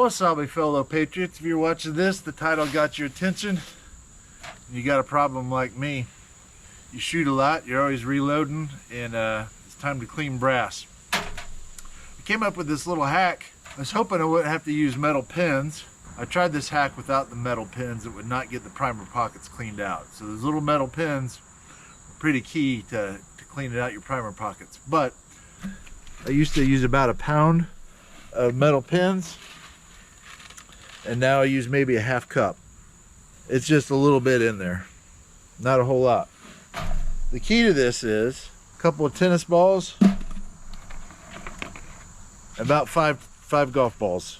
Wasabi, fellow patriots. If you're watching this, the title got your attention, and you got a problem like me. You shoot a lot, you're always reloading, and it's time to clean brass. I came up with this little hack. I was hoping I wouldn't have to use metal pins. I tried this hack without the metal pins. It would not get the primer pockets cleaned out. So those little metal pins are pretty key to cleaning out your primer pockets. But I used to use about a pound of metal pins, and now I use maybe a half cup. It's just a little bit in there, not a whole lot. The key to this is a couple of tennis balls, about five golf balls.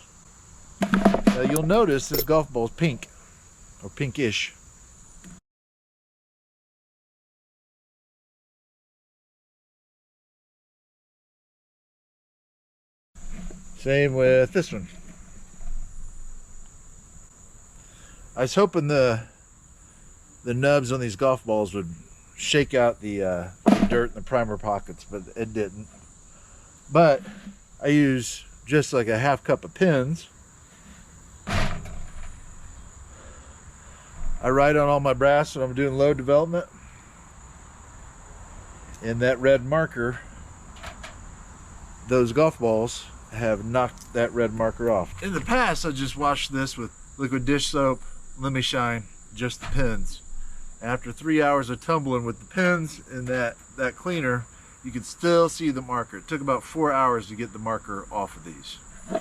Now you'll notice this golf ball is pink, or pinkish. Same with this one. I was hoping the nubs on these golf balls would shake out the dirt in the primer pockets, but it didn't. But I use just like a half cup of pins. I write on all my brass when I'm doing load development, and that red marker, those golf balls have knocked that red marker off. In the past, I just washed this with liquid dish soap, Let Me Shine, just the pins. After 3 hours of tumbling with the pins and that cleaner, you can still see the marker. It took about 4 hours to get the marker off of these.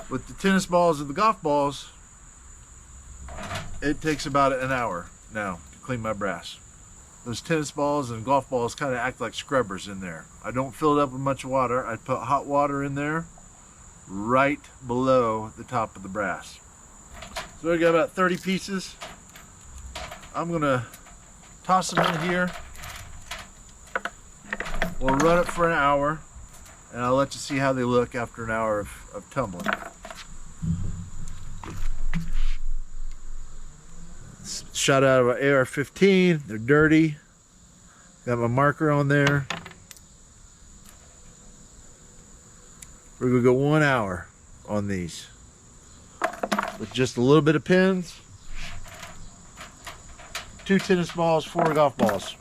With the tennis balls and the golf balls, it takes about an hour now to clean my brass. Those tennis balls and golf balls kind of act like scrubbers in there. I don't fill it up with much water. I put hot water in there right below the top of the brass. So I got about 30 pieces. I'm gonna toss them in here. We'll run it for an hour, and I'll let you see how they look after an hour of tumbling. It's shot out of an AR-15. They're dirty. Got my marker on there. We're gonna go 1 hour on these with just a little bit of pins, 2 tennis balls, 4 golf balls.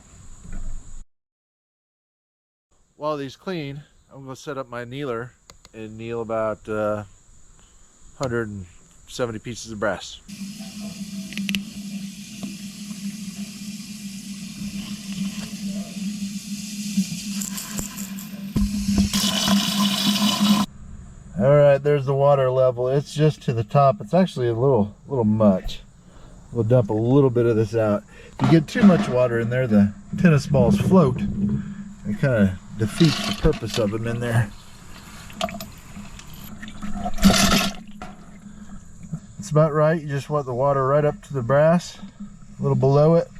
While these clean, I'm going to set up my kneeler and kneel about 170 pieces of brass. All right, there's the water level. It's just to the top. It's actually a little much. We'll dump a little bit of this out. If you get too much water in there, the tennis balls float. It kind of defeats the purpose of them in there. It's about right. You just want the water right up to the brass, a little below it.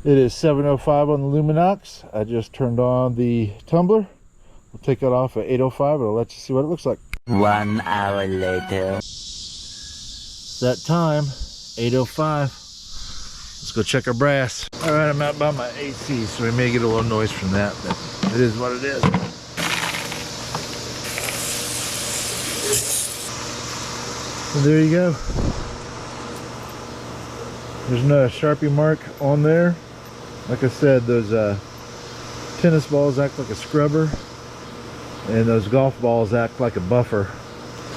It is 7:05 on the Luminox. I just turned on the tumbler. We'll take it off at 8:05, and I'll let you see what it looks like. 1 hour later. That time, 8:05. Let's go check our brass. All right, I'm out by my AC, so we may get a little noise from that, but it is what it is. So there you go. There's no Sharpie mark on there. Like I said, those tennis balls act like a scrubber, and those golf balls act like a buffer.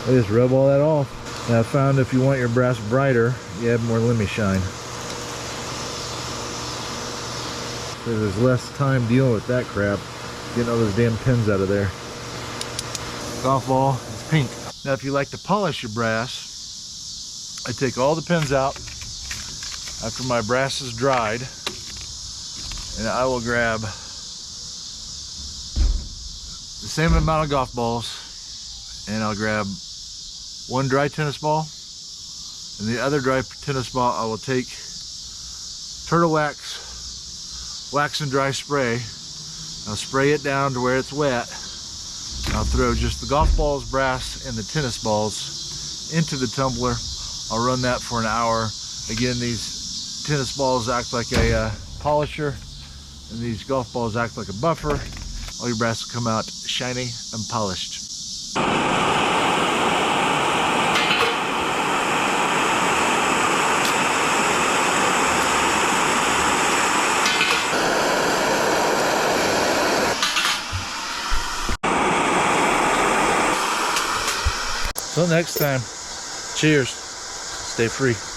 I just rub all that off. And I found if you want your brass brighter, you add more Let Me Shine. So there's less time dealing with that crap, getting all those damn pins out of there. Golf ball is pink. Now if you like to polish your brass, I take all the pins out after my brass is dried, and I will grab the same amount of golf balls, and I'll grab 1 dry tennis ball, and the other dry tennis ball I will take Turtle wax and dry spray. I'll spray it down to where it's wet. I'll throw just the golf balls, brass, and the tennis balls into the tumbler. I'll run that for an hour. Again, these tennis balls act like a polisher, and these golf balls act like a buffer. All your brass will come out shiny and polished. Till next time, cheers. Stay free.